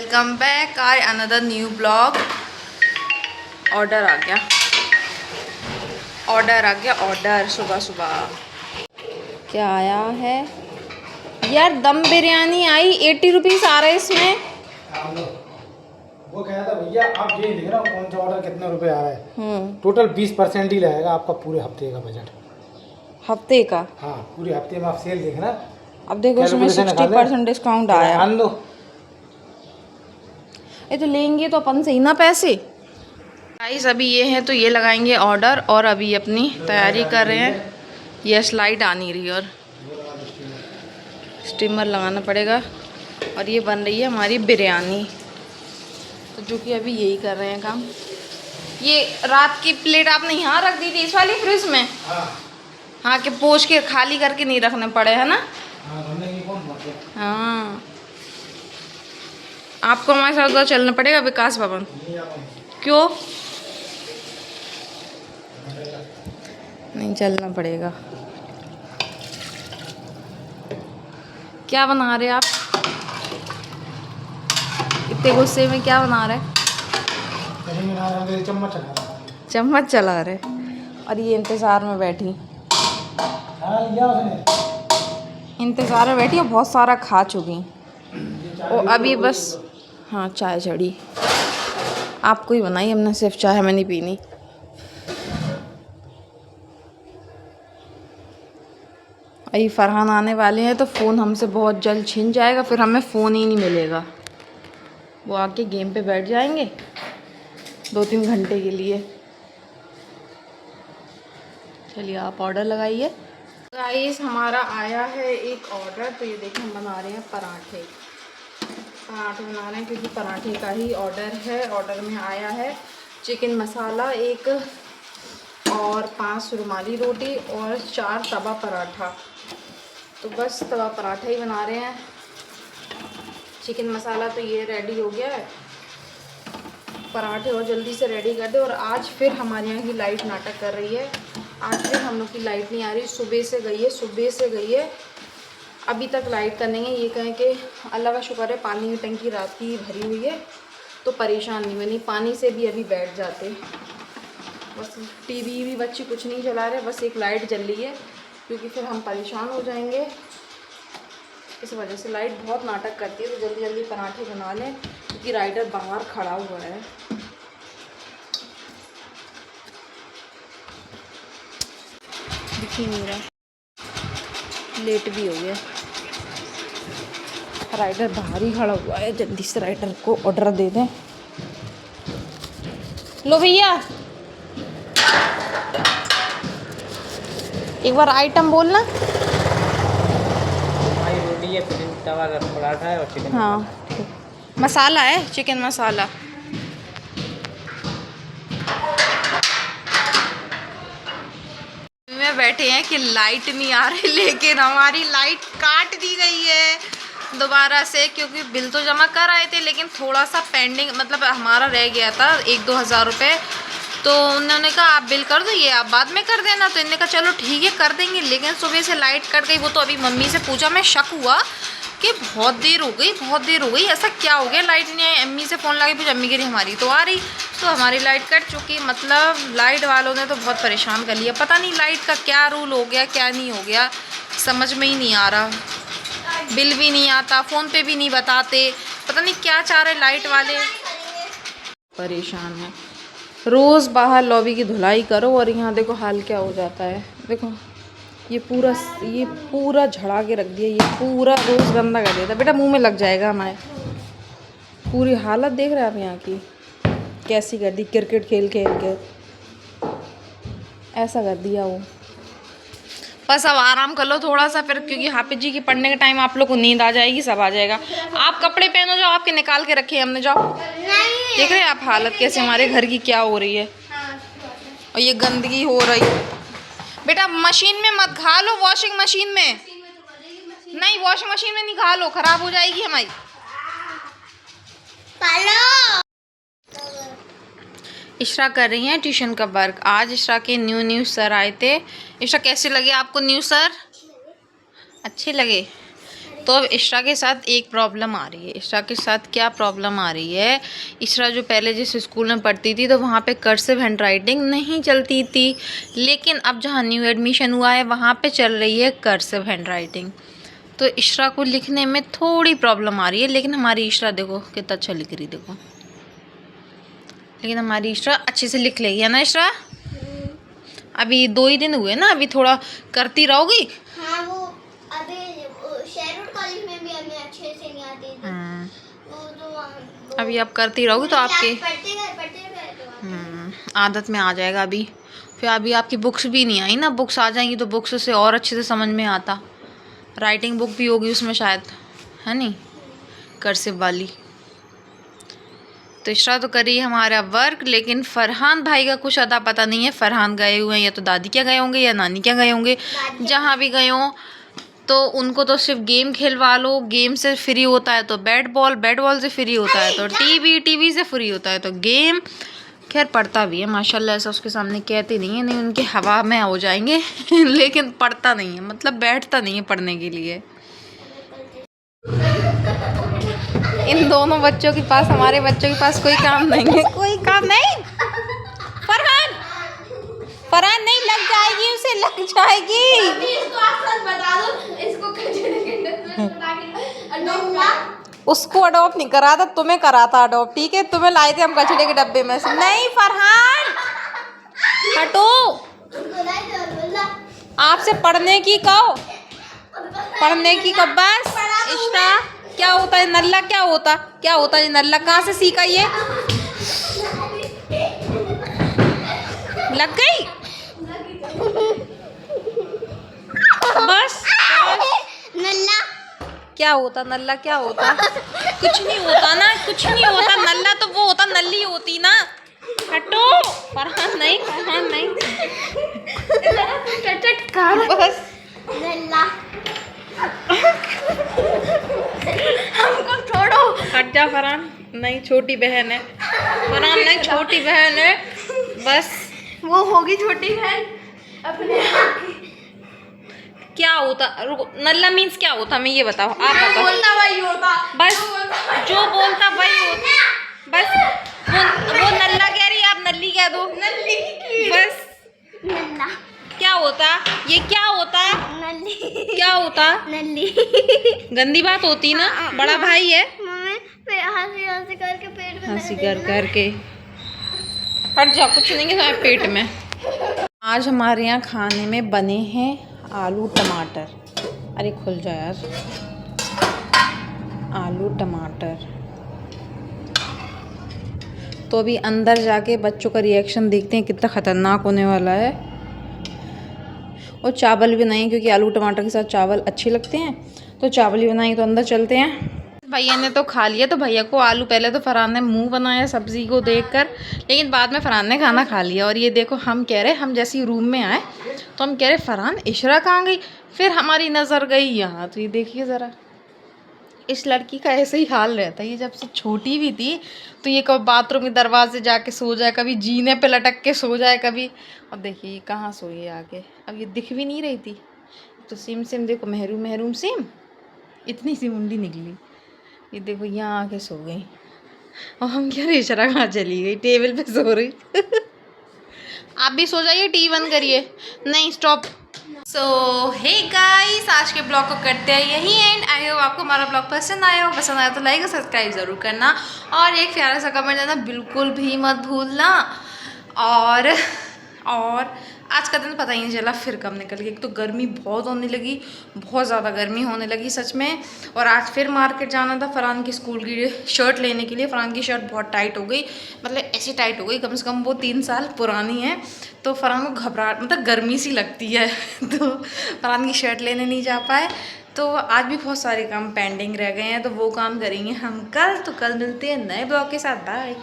Welcome back I another new blog. Order आ गया, order सुबह सुबह। क्या आया है यार? दम बिरयानी आई, 80 रुपीज़ आ रहे इसमें। वो कह रहा था भैया आप ये लिख रहा हूँ कौन सा ऑर्डर कितने रुपए आ रहा है। टोटल 20% ही लगेगा आपका पूरे हफ्ते का बजट। हफ्ते का? हाँ, पूरे हफ्ते में आप सेल देखना। अब देखो इसमें 60% डिस्काउंट आया। आन लो। ये तो लेंगे तो अपन से ही ना पैसे। गाइस अभी ये है तो ये लगाएंगे ऑर्डर और अभी अपनी तैयारी कर रहे हैं। यस, लाइट आ नहीं रही और स्टीमर लगाना पड़ेगा। और ये बन रही है हमारी बिरयानी, तो जो कि अभी यही कर रहे हैं काम। ये रात की प्लेट आपने यहाँ रख दी थी इस वाली फ्रिज में? हाँ, कि पोंछ के खाली करके नहीं रखने पड़े, है ना? हाँ, आपको हमारे साथ उधर चलना पड़ेगा विकास भवन। क्यों नहीं चलना पड़ेगा? क्या बना रहे आप इतने गुस्से में? क्या बना रहे? चम्मच चला रहे। और ये इंतज़ार में बैठी, इंतज़ार में बैठी और बहुत सारा खा चुकी और अभी बस। हाँ, चाय चढ़ी, आपको ही बनाई हमने, सिर्फ चाय हमें नहीं पीनी। अभी फरहान आने वाले हैं तो फ़ोन हमसे बहुत जल्द छिन जाएगा, फिर हमें फ़ोन ही नहीं मिलेगा। वो आके गेम पे बैठ जाएंगे 2-3 घंटे के लिए। चलिए आप ऑर्डर लगाइए। गाइस हमारा आया है एक ऑर्डर, तो ये देखिए हम बना रहे हैं पराठे बना रहे हैं क्योंकि पराठे का ही ऑर्डर है। ऑर्डर में आया है चिकन मसाला एक और 5 रुमाली रोटी और 4 तवा पराठा। तो बस तवा पराठा ही बना रहे हैं। चिकन मसाला तो ये रेडी हो गया है, पराठे और जल्दी से रेडी कर दे। और आज फिर हमारे यहाँ की लाइट नाटक कर रही है। आज फिर हम लोग की लाइट नहीं आ रही, सुबह से गई है, अभी तक लाइट का नहीं है। ये कहें कि अल्लाह का शुक्र है पानी की टंकी रात की भरी हुई है तो परेशान नहीं बनी, पानी से भी अभी बैठ जाते। बस टीवी भी बच्चे कुछ नहीं चला रहे, बस एक लाइट जल रही है क्योंकि फिर हम परेशान हो जाएंगे। इस वजह से लाइट बहुत नाटक करती है। तो जल्दी जल्दी पराठे बना लें क्योंकि राइडर बाहर खड़ा हुआ है। दिख ही नहीं रहा, लेट भी हो गया, राइडर बाहर ही खड़ा हुआ है। जल्दी से राइडर को ऑर्डर दे दें। लो भैया, एक बार आइटम बोलना। रोटी है, तवा का पराठा है और चिकन। हाँ, मसाला है चिकन मसाला। में बैठे हैं कि लाइट नहीं आ रही, लेकिन हमारी लाइट काट दी गई है दोबारा से क्योंकि बिल तो जमा कर आए थे लेकिन थोड़ा सा पेंडिंग, मतलब हमारा रह गया था 1-2 हज़ार रुपये। तो उन्होंने कहा आप बिल कर दो, ये आप बाद में कर देना। तो इन्होंने कहा चलो ठीक है कर देंगे, लेकिन सुबह से लाइट कट गई। वो तो अभी मम्मी से पूछा, मैं शक हुआ कि बहुत देर हो गई, ऐसा क्या हो गया लाइट नहीं आई। अम्मी से फ़ोन लगा पूछा, अम्मी कह रही हमारी तो आ रही। तो हमारी लाइट कट चुकी, मतलब लाइट वालों ने तो बहुत परेशान कर लिया। पता नहीं लाइट का क्या रूल हो गया क्या नहीं हो गया, समझ में ही नहीं आ रहा। बिल भी नहीं आता, फ़ोन पे भी नहीं बताते, पता नहीं क्या चाह रहे लाइट वाले। परेशान है, रोज़ बाहर लॉबी की धुलाई करो और यहाँ देखो हाल क्या हो जाता है। देखो ये पूरा झड़ा के रख दिया, ये पूरा रोज़ गंदा कर देता। बेटा मुंह में लग जाएगा हमारे। पूरी हालत देख रहे हैं आप यहाँ की कैसी कर दी, क्रिकेट खेल के ऐसा कर दिया वो। बस अब आराम कर लो थोड़ा सा फिर, क्योंकि हाफिज जी की पढ़ने के टाइम आप लोग को नींद आ जाएगी, सब आ जाएगा। आप कपड़े पहनो जो आपके निकाल के रखे हमने, जाओ। देख रहे हैं आप हालत कैसे हमारे घर की क्या हो रही है, और ये गंदगी हो रही है। बेटा मशीन में मत घालो, वॉशिंग मशीन में नहीं, वॉशिंग मशीन में नहीं घालो, खराब हो जाएगी हमारी। इशरा कर रही हैं ट्यूशन का वर्क। आज इशरा के न्यू सर आए थे। इशरा कैसे लगे आपको न्यू सर? अच्छे लगे? तो अब इशरा के साथ एक प्रॉब्लम आ रही है। इशरा के साथ क्या प्रॉब्लम आ रही है? इशरा जो पहले जिस स्कूल में पढ़ती थी तो वहाँ पे कर्सिव हैंड राइटिंग नहीं चलती थी, लेकिन अब जहाँ न्यू एडमिशन हुआ है वहाँ पे चल रही है कर्सिव हैंड राइटिंग। तो इशरा को लिखने में थोड़ी प्रॉब्लम आ रही है, लेकिन हमारी इशरा देखो कितना अच्छा लिख रही, देखो। लेकिन हमारी इशरा अच्छे से लिख लेगी, है ना इशरा? अभी 2 ही दिन हुए ना, अभी थोड़ा करती रहोगी। हाँ, वो अभी शेरवुड कॉलेज में भी हमें अच्छे से नहीं आती थी। वो तो अभी आप करती रहोगी तो आपके पढ़ते गए तो आदत में आ जाएगा। अभी फिर अभी आपकी बुक्स भी नहीं आई ना, बुक्स आ जाएंगी तो बुक्स से और अच्छे से समझ में आता। राइटिंग बुक भी होगी उसमें शायद, है नहीं, कर्सिव वाली। तो इशरा तो करी हमारा वर्क, लेकिन फरहान भाई का कुछ अता पता नहीं है। फरहान गए हुए हैं, या तो दादी क्या गए होंगे या नानी क्या गए होंगे। जहाँ भी गए हों तो उनको तो सिर्फ गेम खिलवा लो, गेम से फ्री होता है तो बैट बॉल से फ्री होता है तो टीवी से फ्री होता है तो गेम। खैर पढ़ता भी है माशाल्लाह, ऐसा उसके सामने कहते नहीं है, नहीं उनके हवा में हो जाएंगे लेकिन पढ़ता नहीं है, मतलब बैठता नहीं है पढ़ने के लिए। इन दोनों बच्चों के पास, हमारे बच्चों के पास कोई काम नहीं है, कोई काम नहीं। फरहान नहीं, लग जाएगी, उसे लग जाएगी। इसको आसान बता दो, इसको कचड़े के डब्बे में डाल के उसको अडॉप्ट नहीं करा था, तुम्हें करा था अडॉप्ट, ठीक है? तुम्हें लाए थे हम कचड़े के डब्बे में से। नहीं फरहान हटो, आपसे पढ़ने की कहो, पढ़ने की कब। बस इश्ता क्या होता है नल्ला, क्या होता है नल्ला, कहाँ से सीखा ये? लग गई बस। नल्ला क्या होता नल्ला, क्या होता? कुछ नहीं होता ना, कुछ नहीं होता। नल्ला तो वो होता, नल्ली होती ना। हटो फरहान नहीं, फरहान नहीं बस। नल्ला हमको छोड़ो, हट जा फरहान। नहीं छोटी बहन है फरहान, नहीं छोटी बहन है बस। वो होगी छोटी बहन अपने क्या होता? रुको, नल्ला मीन्स क्या होता मैं ये बताओ, आप बताओ। बोलता वही होता, बस जो बोलता वही होता। बस वो नल्ला कह रही है, आप नल्ली कह दो। नल्ली बस नल्ला क्या होता? ये क्या होता? नल्ली क्या होता? नल्ली गंदी बात होती ना, बड़ा भाई है। मम्मी फिर हंसी करके पेट में हंसी कर करके हट जा, कुछ नहीं है पेट में। आज हमारे यहाँ खाने में बने हैं आलू टमाटर। अरे खुल जा यार, आलू टमाटर। तो अभी अंदर जाके बच्चों का रिएक्शन देखते हैं कितना ख़तरनाक होने वाला है। और चावल भी बनाए क्योंकि आलू टमाटर के साथ चावल अच्छे लगते हैं, तो चावल भी बनाए। तो अंदर चलते हैं। भैया ने तो खा लिया, तो भैया को आलू, पहले तो फरहान ने मुंह बनाया सब्ज़ी को देखकर, लेकिन बाद में फरहान ने खाना खा लिया। और ये देखो, हम कह रहे, हम जैसे ही रूम में आए तो हम कह रहे फरहान इशरा कहाँ गई? फिर हमारी नज़र गई यहाँ। तो ये देखिए ज़रा, इस लड़की का ऐसे ही हाल रहता है। ये जब से छोटी भी थी तो ये कभी बाथरूम के दरवाजे जाके सो जाए, कभी जीने पे लटक के सो जाए कभी। और देखिए ये कहाँ सोई है आगे, अब ये दिख भी नहीं रही थी। तो सिम देखो, महरूम सिम, इतनी सी मुंडी निकली। ये देखो यहाँ आके सो गई। और हम क्या, इशरा कहाँ चली गई? टेबल पे सो रही आप भी सो जाइए, टीवी बंद करिए। नहीं स्टॉप। सो हे गाइस, आज के ब्लॉग को करते हैं यही एंड। आई होप आपको हमारा ब्लॉग पसंद आया हो। पसंद आया तो लाइक और सब्सक्राइब ज़रूर करना, और एक प्यारा सा कमेंट देना बिल्कुल भी मत भूलना। और आज का दिन पता ही नहीं चला फिर कब निकल गया। एक तो गर्मी बहुत होने लगी, बहुत ज़्यादा गर्मी होने लगी सच में। और आज फिर मार्केट जाना था फरहान की स्कूल की शर्ट लेने के लिए। फरहान की शर्ट बहुत टाइट हो गई, मतलब ऐसी टाइट हो गई, कम से कम वो 3 साल पुरानी है। तो फरहान को घबराहट, मतलब गर्मी सी लगती है तो फरहान की शर्ट लेने नहीं जा पाए। तो आज भी बहुत सारे काम पेंडिंग रह गए हैं, तो वो काम करेंगे हम कल। तो कल मिलते हैं नए ब्लॉग के साथ। बाय।